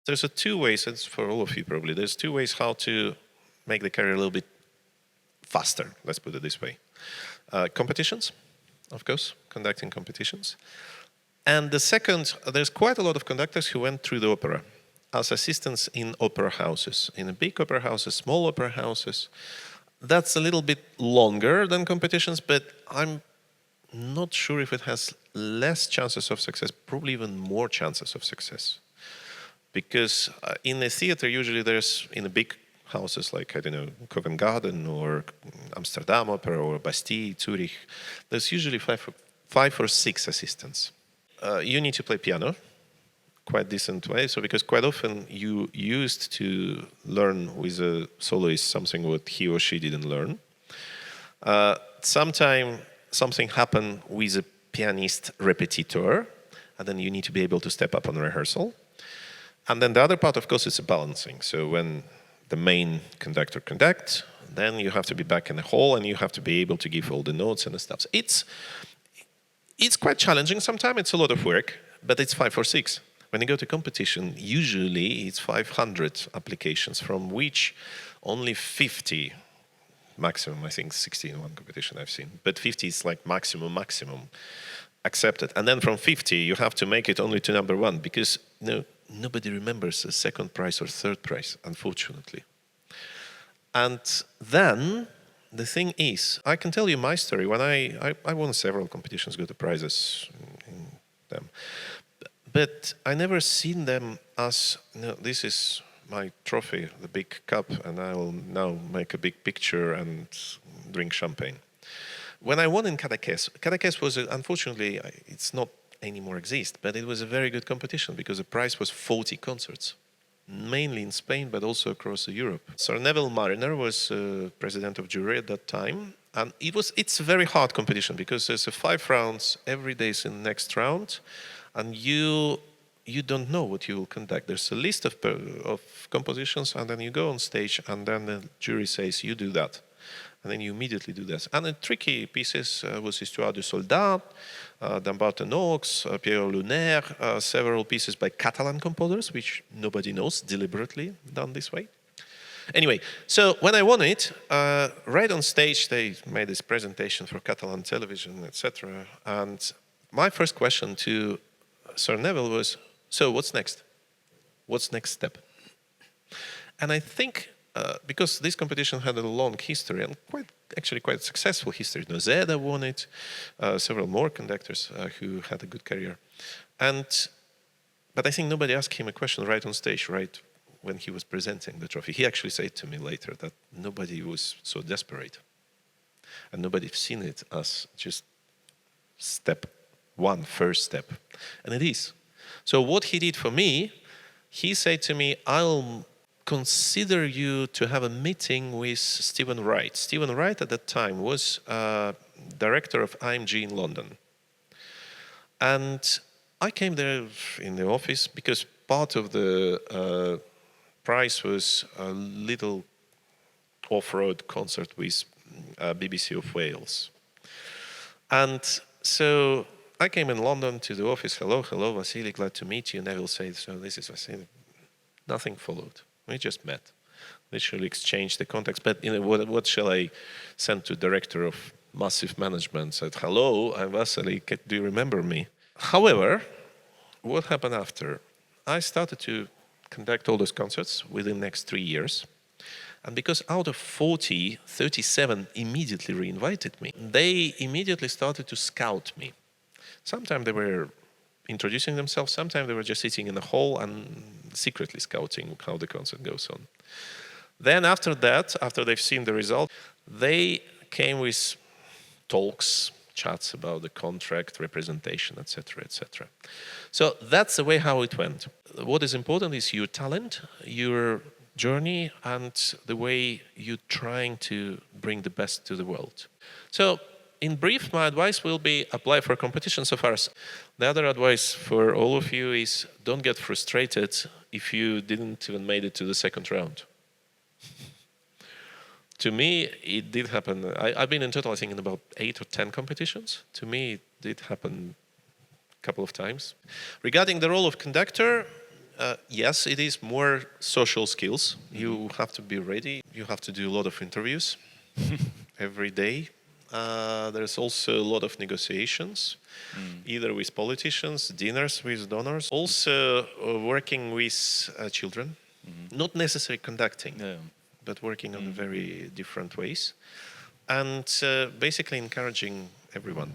There's two ways, it's for all of you probably, there's two ways how to make the career a little bit faster, let's put it this way. Competitions, of course, conducting competitions. And the second, there's quite a lot of conductors who went through the opera as assistants in opera houses, in big opera houses, small opera houses. That's a little bit longer than competitions, but I'm not sure if it has less chances of success, probably even more chances of success. Because in a theater, usually there's, in the big houses like, I don't know, Covent Garden or Amsterdam Opera or Bastille, Zurich, there's usually five or six assistants. You need to play piano, quite decent way. So because quite often you used to learn with a soloist something what he or she didn't learn. Sometimes something happened with a pianist repetiteur, and then you need to be able to step up on rehearsal. And then the other part, of course, is balancing. So when the main conductor conducts, then you have to be back in the hall and you have to be able to give all the notes and the stuff. So it's quite challenging sometimes. It's a lot of work, but it's 5 or 6. When you go to competition, usually it's 500 applications, from which only 50, maximum, I think 60 in one competition I've seen, but 50 is like maximum, accepted. And then from 50, you have to make it only to number 1, because nobody remembers a second prize or third prize, unfortunately. And then the thing is, I can tell you my story. When I won several competitions, got the prizes in them, but I never seen them as, this is my trophy, the big cup, and I will now make a big picture and drink champagne. When I won in Cadaqués was, unfortunately, it's not anymore exist, but it was a very good competition because the prize was 40 concerts, mainly in Spain, but also across Europe. Sir Neville Mariner was president of jury at that time, and it's a very hard competition because there's 5 rounds, every day is in the next round, and you don't know what you will conduct. There's a list of compositions, and then you go on stage, and then the jury says, you do that. And then you immediately do that. And the tricky pieces was Histoire du Soldat, D'Ambato Nox, Pierrot Lunaire, several pieces by Catalan composers, which nobody knows, deliberately done this way. Anyway, so when I won it, right on stage, they made this presentation for Catalan television, etc. And my first question to Sir Neville was, so what's next? What's next step? And I think because this competition had a long history and actually quite successful history. Nozeda won it, several more conductors who had a good career. But I think nobody asked him a question right on stage, right when he was presenting the trophy. He actually said to me later that nobody was so desperate. And nobody seen it as just step 1, first step. And it is. So what he did for me, he said to me, I'll consider you to have a meeting with Stephen Wright. Stephen Wright at that time was director of IMG in London. And I came there in the office because part of the prize was a little off-road concert with BBC of Wales. And so I came in London to the office. Hello, Vasily, glad to meet you. Neville said, so this is Vasily. Nothing followed. We just met, literally exchanged the contacts. But what shall I send to director of massive management? Said, hello, I'm Vasily, do you remember me? However, what happened after? I started to conduct all those concerts within the next 3 years. And because out of 40, 37 immediately re-invited me, they immediately started to scout me. Sometimes they were introducing themselves, sometimes they were just sitting in the hall and secretly scouting how the concert goes on. Then after that, after they've seen the result, they came with talks, chats about the contract, representation, etc., etc. So that's the way how it went. What is important is your talent, your journey, and the way you're trying to bring the best to the world. So in brief, my advice will be apply for competitions so far. The other advice for all of you is don't get frustrated if you didn't even made it to the second round. To me, it did happen. I've been in total, I think, in about 8 or 10 competitions. To me, it did happen a couple of times. Regarding the role of conductor, Yes, it is more social skills. You have to be ready. You have to do a lot of interviews every day. There's also a lot of negotiations, either with politicians, dinners with donors, also working with children, not necessarily conducting, Yeah. but working on very different ways, and basically encouraging everyone.